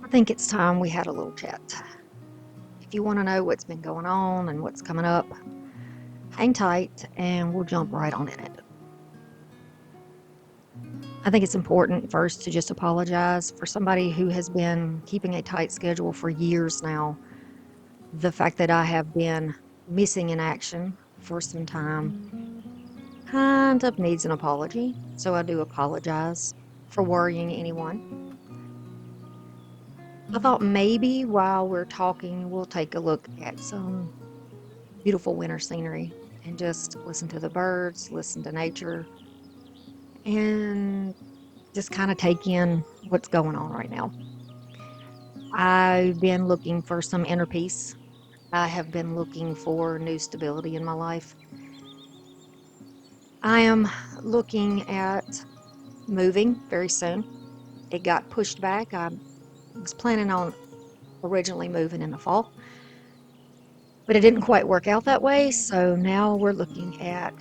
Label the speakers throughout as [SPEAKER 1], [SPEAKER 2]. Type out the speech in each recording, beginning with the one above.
[SPEAKER 1] I think it's time we had a little chat. If you want to know what's been going on and what's coming up, hang tight and we'll jump right on in it. I think it's important first to just apologize for somebody who has been keeping a tight schedule for years now. The fact that I have been missing in action for some time kind of needs an apology. So I do apologize for worrying anyone. I thought maybe while we're talking, we'll take a look at some beautiful winter scenery and just listen to the birds, listen to nature, and just kind of take in what's going on right now. I've been looking for some inner peace. I have been looking for new stability in my life. I am looking at moving very soon. It got pushed back. I was planning on originally moving in the fall, but it didn't quite work out that way. So now we're looking at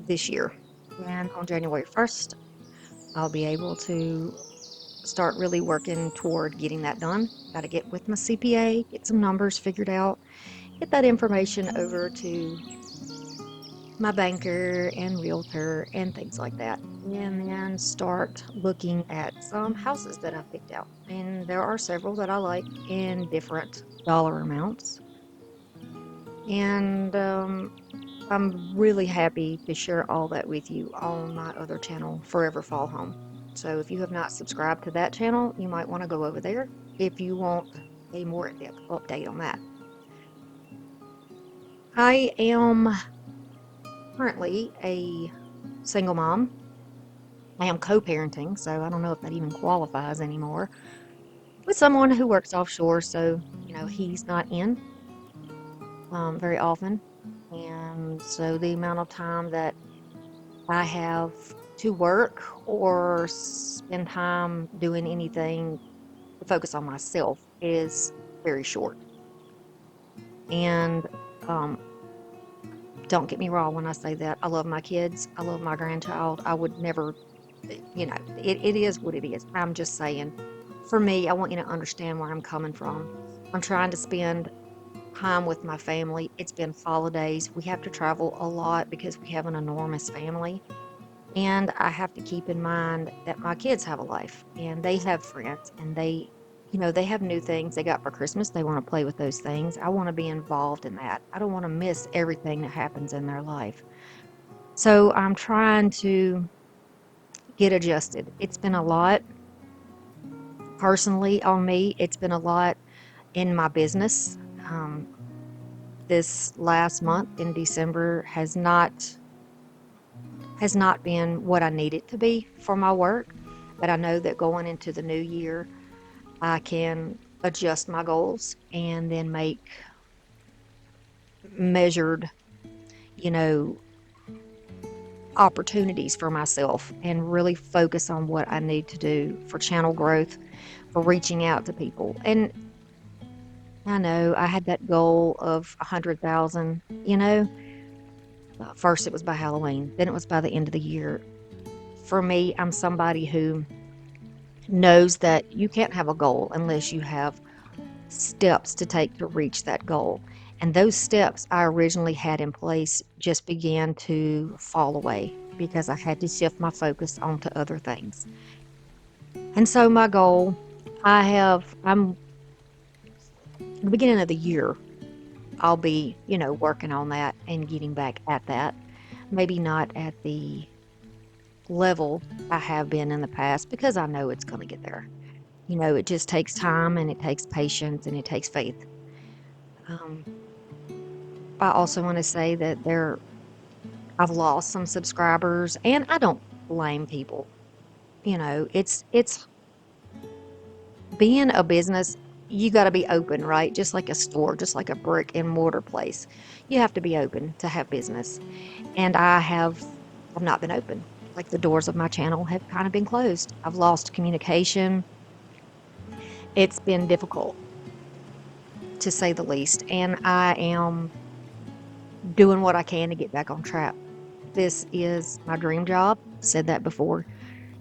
[SPEAKER 1] this year. And on January 1st, I'll be able to start really working toward getting that done. Got to get with my CPA, get some numbers figured out, get that information over to my banker and realtor and things like that. And then start looking at some houses that I've picked out. And there are several that I like in different dollar amounts. And I'm really happy to share all that with you on my other channel, Forever Fall Home. So if you have not subscribed to that channel, you might want to go over there if you want a more in-depth update on that. I am currently a single mom. I am co-parenting, so I don't know if that even qualifies anymore, with someone who works offshore, so he's not in very often. And so the amount of time that I have to work or spend time doing anything to focus on myself is very short. And don't get me wrong when I say that. I love my kids. I love my grandchild. I would never, it is what it is. I'm just saying, for me, I want you to understand where I'm coming from. I'm trying to spend time with my family. It's been holidays. We have to travel a lot because we have an enormous family. And I have to keep in mind that my kids have a life and they have friends and they have new things they got for Christmas. They want to play with those things. I want to be involved in that. I don't want to miss everything that happens in their life. So I'm trying to get adjusted. It's been a lot personally on me. It's been a lot in my business. Um, this last month in December has not been what I need it to be for my work, but I know that going into the new year, I can adjust my goals and then make measured, you know, opportunities for myself and really focus on what I need to do for channel growth, for reaching out to people. And I know I had that goal of 100,000, first it was by Halloween, then it was by the end of the year. For me, I'm somebody who knows that you can't have a goal unless you have steps to take to reach that goal. And those steps I originally had in place just began to fall away because I had to shift my focus onto other things. And so my goal, I'm the beginning of the year, I'll be, working on that and getting back at that. Maybe not at the level I have been in the past because I know it's going to get there. It just takes time and it takes patience and it takes faith. Um, I also want to say that I've lost some subscribers and I don't blame people. It's being a business, you got to be open, right? Just like a store, just like a brick and mortar place. You have to be open to have business. And I've not been open. Like the doors of my channel have kind of been closed. I've lost communication. It's been difficult to say the least. And I am doing what I can to get back on track. This is my dream job. Said that before.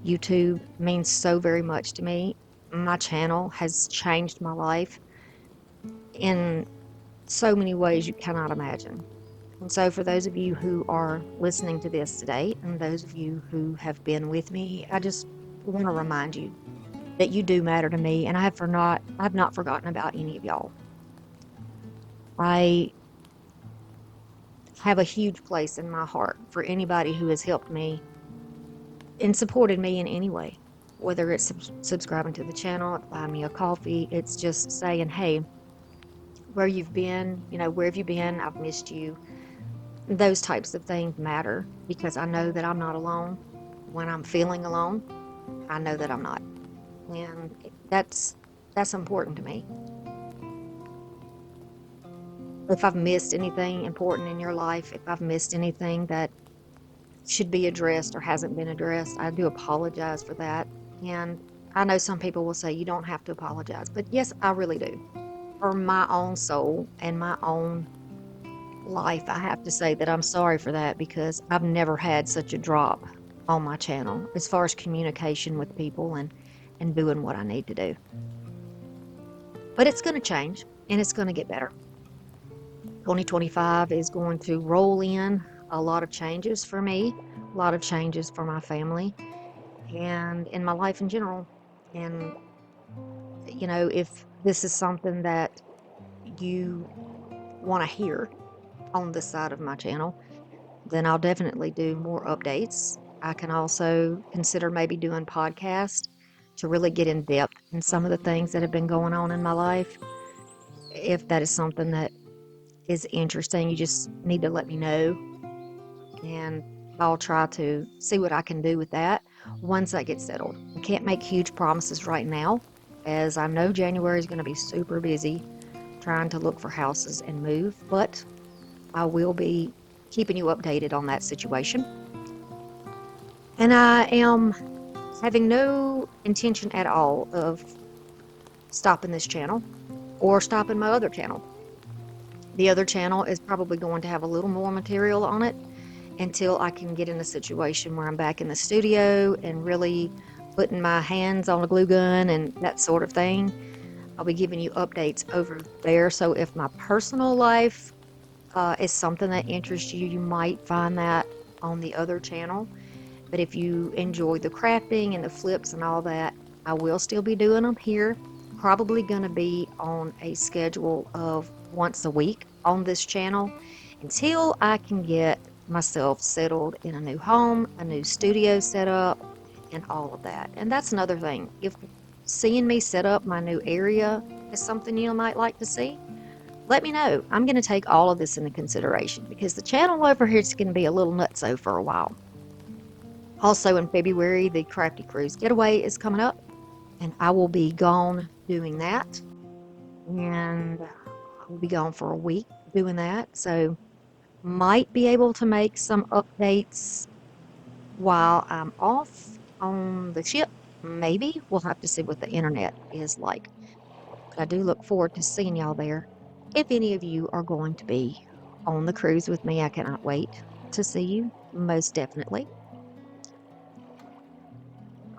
[SPEAKER 1] YouTube means so very much to me. My channel has changed my life in so many ways you cannot imagine. And so, for those of you who are listening to this today, and those of you who have been with me, I just want to remind you that you do matter to me, and I've not forgotten about any of y'all. I have a huge place in my heart for anybody who has helped me and supported me in any way, whether it's subscribing to the channel, buying me a coffee, it's just saying, hey, where you've been, where have you been? I've missed you. Those types of things matter because I know that I'm not alone. When I'm feeling alone, I know that I'm not. And that's important to me. If I've missed anything important in your life, if I've missed anything that should be addressed or hasn't been addressed, I do apologize for that. And I know some people will say you don't have to apologize, but yes, I really do. For my own soul and my own life, I have to say that I'm sorry for that because I've never had such a drop on my channel as far as communication with people and doing what I need to do. But it's going to change and it's going to get better. 2025 is going to roll in a lot of changes for me, a lot of changes for my family, and in my life in general. And, if this is something that you want to hear on this side of my channel, then I'll definitely do more updates. I can also consider maybe doing podcasts to really get in depth in some of the things that have been going on in my life. If that is something that is interesting, you just need to let me know, and I'll try to see what I can do with that once I get settled. I can't make huge promises right now, as I know January is going to be super busy trying to look for houses and move, but I will be keeping you updated on that situation. And I am having no intention at all of stopping this channel or stopping my other channel. The other channel is probably going to have a little more material on it until I can get in a situation where I'm back in the studio and really putting my hands on a glue gun and that sort of thing. I'll be giving you updates over there. So if my personal life is something that interests you, you might find that on the other channel. But if you enjoy the crafting and the flips and all that, I will still be doing them here. Probably going to be on a schedule of once a week on this channel until I can get myself settled in a new home, a new studio set up, and all of that. And that's another thing. If seeing me set up my new area is something you might like to see, let me know. I'm going to take all of this into consideration because the channel over here is going to be a little nutso for a while. Also in February, the Crafty Cruise Getaway is coming up, and I will be gone doing that. And I will be gone for a week doing that. So might be able to make some updates while I'm off on the ship. Maybe. We'll have to see what the internet is like. But I do look forward to seeing y'all there. If any of you are going to be on the cruise with me, I cannot wait to see you, most definitely.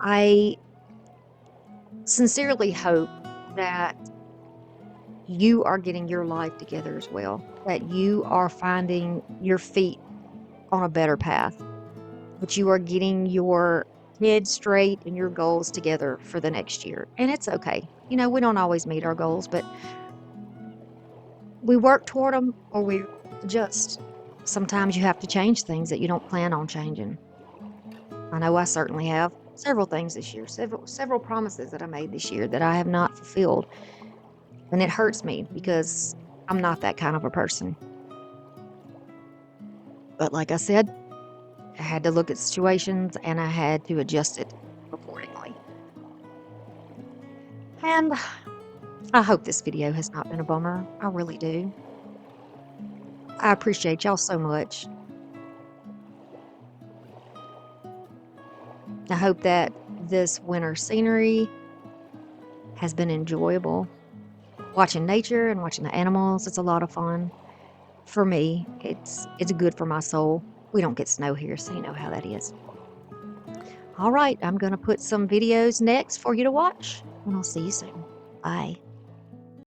[SPEAKER 1] I sincerely hope that you are getting your life together as well, that you are finding your feet on a better path, that you are getting your head straight and your goals together for the next year. And it's okay. We don't always meet our goals, but we work toward them or we adjust. Sometimes you have to change things that you don't plan on changing. I know I certainly have several things this year, several promises that I made this year that I have not fulfilled. And it hurts me because I'm not that kind of a person. But like I said, I had to look at situations and I had to adjust it accordingly. And I hope this video has not been a bummer. I really do. I appreciate y'all so much. I hope that this winter scenery has been enjoyable. Watching nature and watching the animals, it's a lot of fun. For me, it's good for my soul. We don't get snow here, so you know how that is. All right, I'm going to put some videos next for you to watch, and I'll see you soon. Bye.